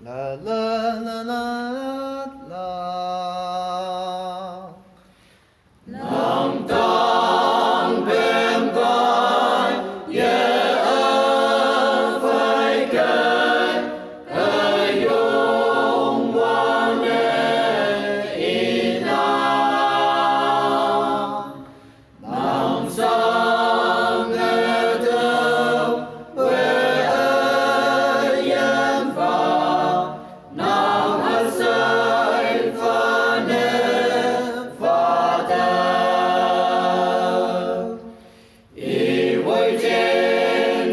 啦啦啦啦啦。能当边关也非根，永往的一难。能上的头为研发，能谁发能发的，因为见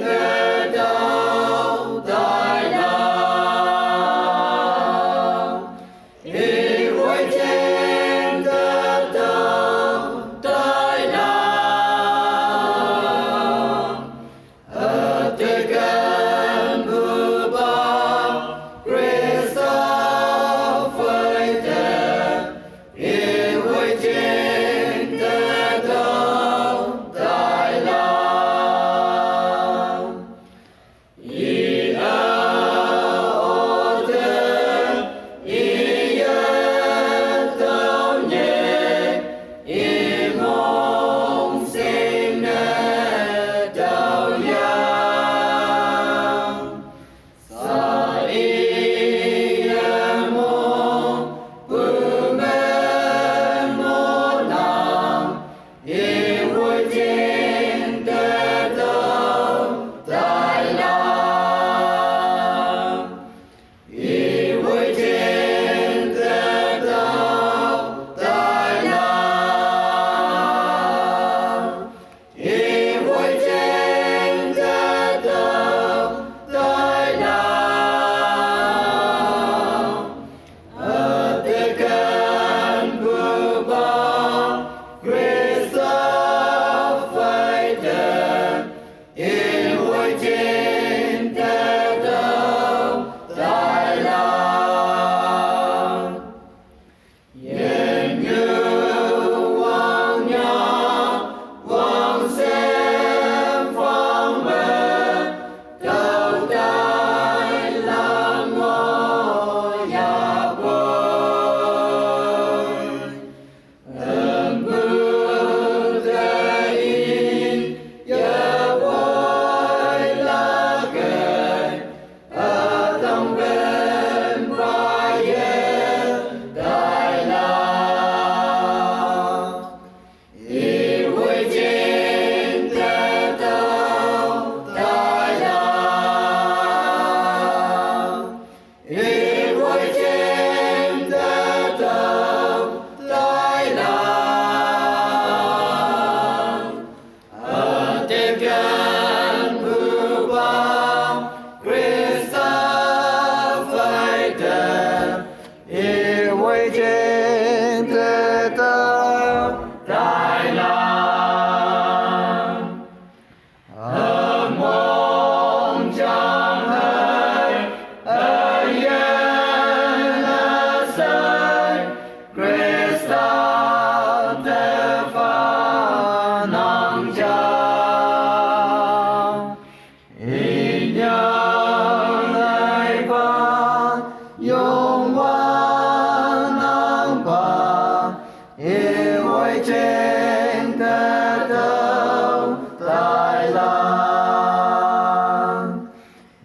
得到带来，因为见得到带来。Tekan berubah Christopher Day, 因为见得到带来，一二的一夜到夜，一梦醒的到夜。永往南方，因为见得到带来，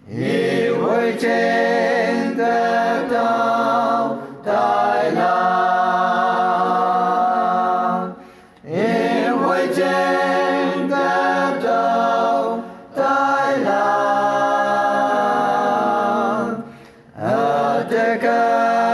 因为见得到带来，因为见得到带来。Tekan